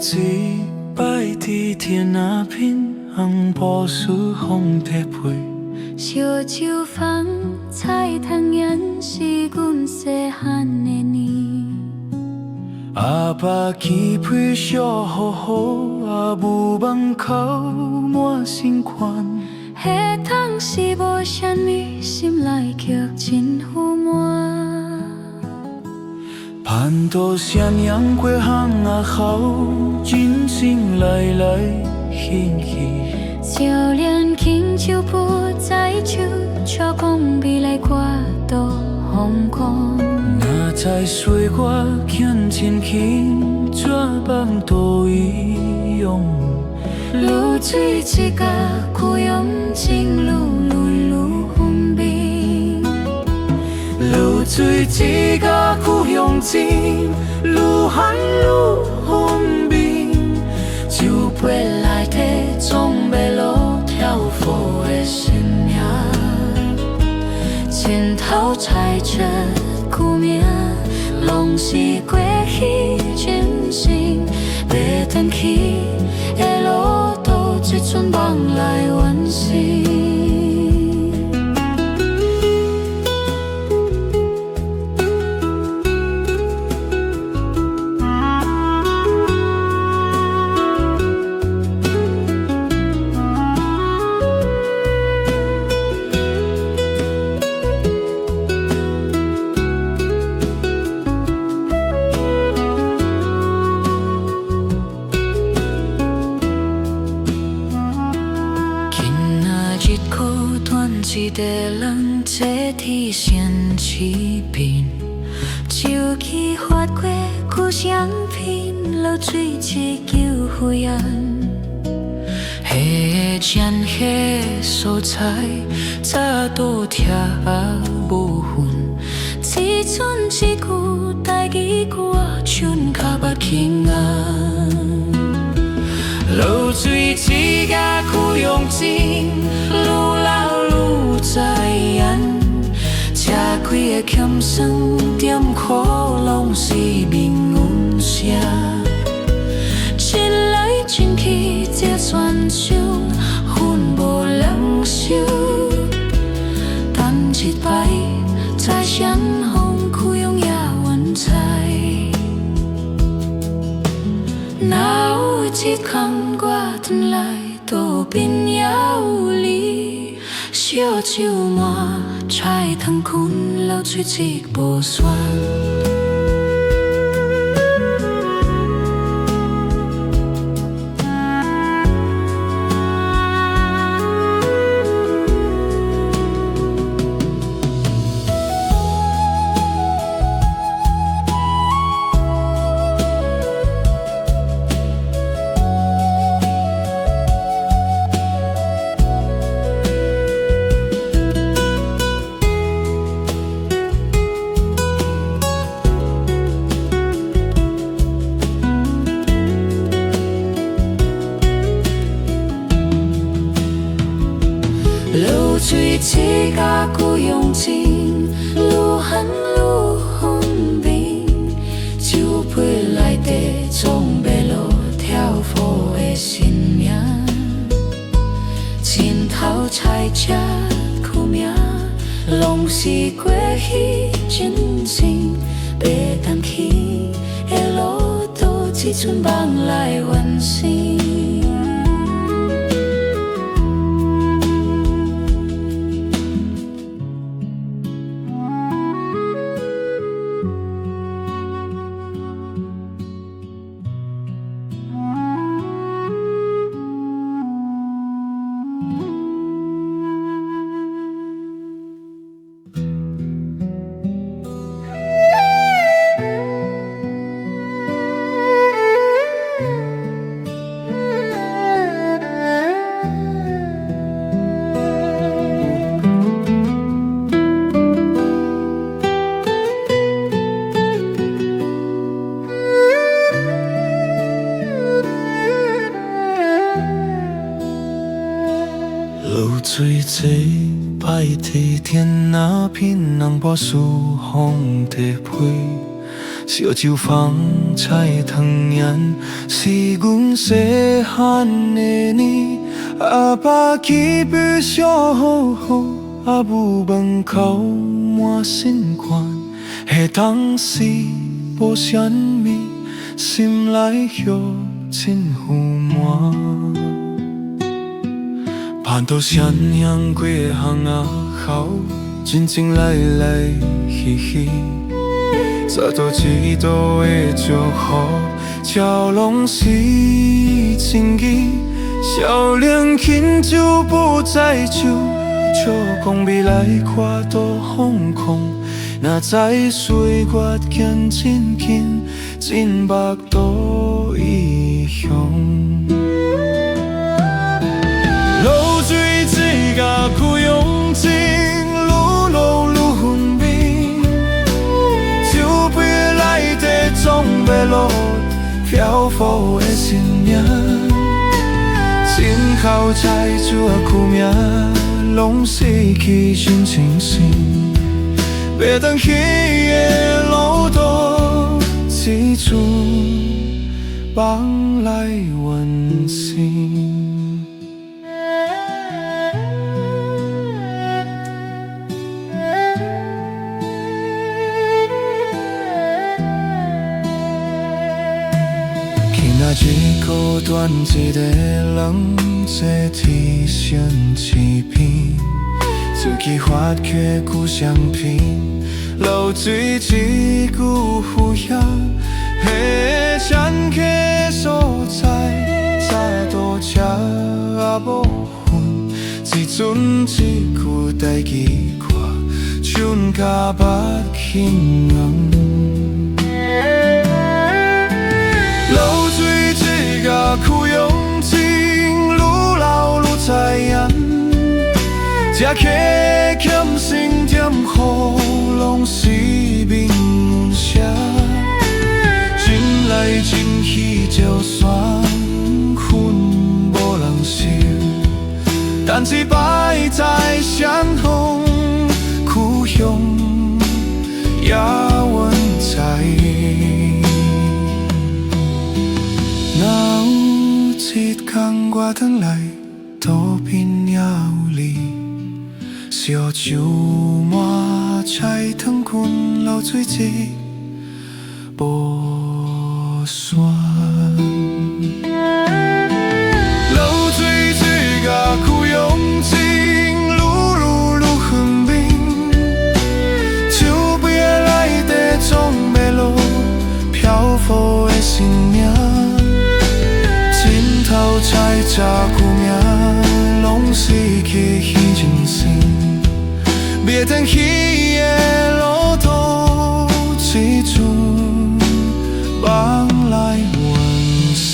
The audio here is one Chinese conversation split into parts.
水摆伫天那边，红布树风地配。烧酒坊菜汤圆是阮细汉的年。阿爸肩背小好好，啊母网口满心宽。迄当时无啥物，心内却真富满。盼到啥娘过巷啊后，人生来来去去。少年轻手不在手，却讲未来歌都风光。若知岁月欠真轻，绝望多遗用。露水一甲枯杨情，愈分明。露水一甲故乡情，愈喊愈分明。酒杯内底总袂落跳舞的新娘，前头彩着旧名，拢是过去真心。要等去的路途，一阵梦来完成。一个人坐伫城市边，手机发过旧相片，落水一球灰烟。迄个浅黑所在，早都拆无痕。一阵一句台语歌，唱较捌轻安。露水一甲故乡情，愈老愈知影。吃开的欠酸甜苦，拢是命运写。真来真去这全手，恨无人收。等一摆，再相逢，故乡也远在。哪有一空我转来，路边也有你。烧酒满，菜汤滚，流水一无线。露水一甲故乡情，愈喊愈分明。酒杯内底总袂落跳舞的新名，前头菜车旧名，拢是过去真情。要等去的路途，一阵梦来完成。露水济摆伫天那边，红布树风地配。烧酒放菜汤圆，是阮细汉的年。阿爸起笔小好好，阿母门口满心宽。迄当时无啥物，心内却真富满。盼到闪响过巷仔口，真情来来去去。早到一道的祝福，照拢是真意。少年轻就不再酒，笑讲未来看多空空。若知岁月行真紧，真目都异乡。流水一甲苦用尽，愈老愈分明。酒杯内底总袂落漂浮的心命。前后菜煮啊苦命，拢失去真情心。要等彼个路途，只准梦来温馨。那一孤单一个人，坐天上一片，自己发缺故乡片，流水一句敷衍，迄山客所在，早都车也无份，只准一句代志歌，唱甲目轻红。流水一甲苦用尽，愈老愈知影。这客欠心甜苦，拢是命运写。真来真去，就算恨无人收，但是摆在山峰，苦向也阮知。若有一天我转来，肚边也有你，烧酒满菜汤滚，流水一无散。流水一甲苦用尽，愈分明。酒杯内底总袂落漂浮的生命。头菜茶苦命，拢失去彼真心。要等彼个路途，只准梦来温馨。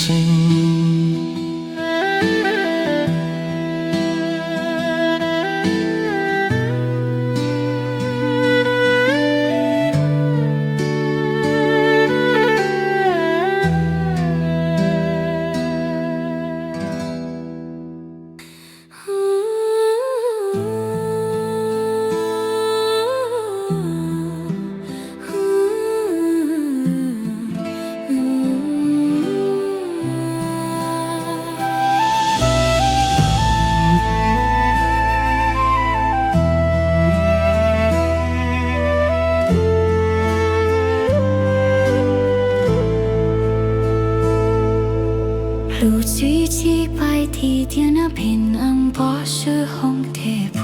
露水一摆地点啊，平安把水风提陪，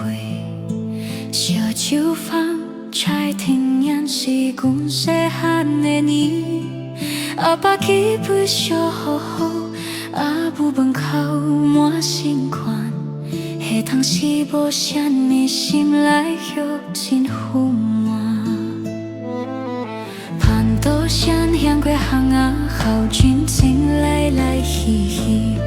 烧酒放菜天然是阮细汉的年。阿爸起杯烧好好，阿母门口满心宽，迄当时无啥物，心内却真富满。盼到闪响过巷仔口，真情来来去去。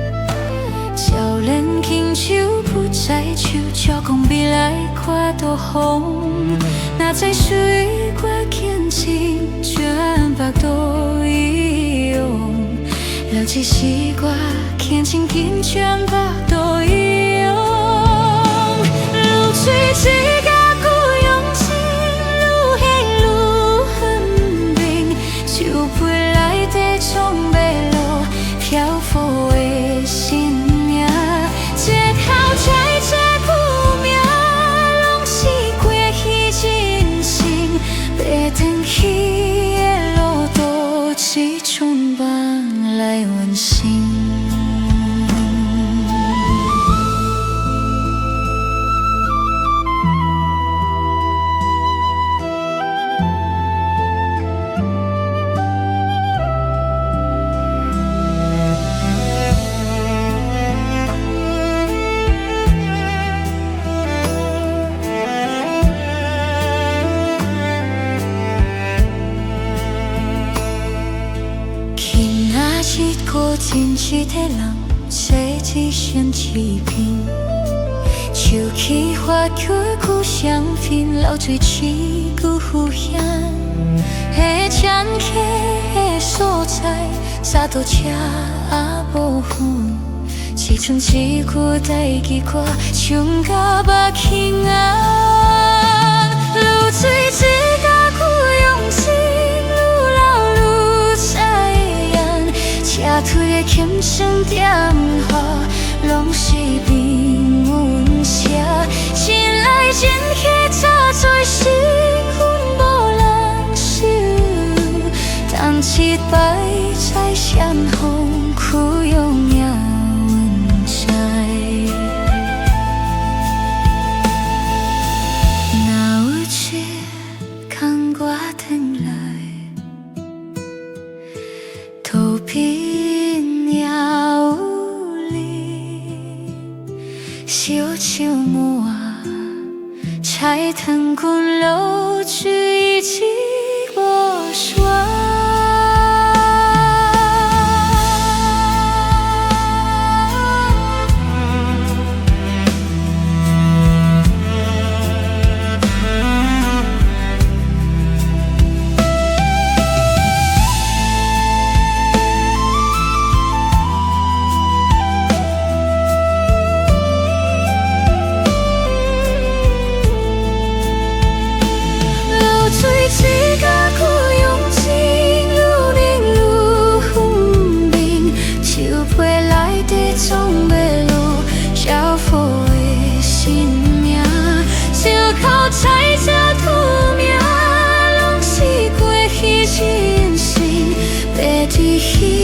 少年轻手不再手，笑讲未来看多风。若知水月见情，全白都一样。了解是我见情，紧全白都一样。流水一甲苦用尽，愈黑愈分明。市的人，这一身一片。手起花曲故乡片，流水似旧浮现。的前客的所在，啥都车也无远。一寸一句代志歌，唱甲目轻红。露水一甲苦用心，愈老愈知影。车腿的琴声点雨，拢是平阮写。心内真客早做身份无人收，等一摆再相逢，苦用也阮知。若有一天我转来，土边也有你，小树木啊，菜藤滚流水一起无山。水甲苦用情，愈明愈分明。树皮内底总袂落少妇的性命，烧烤菜食土名，拢是过去人生，白伫彼。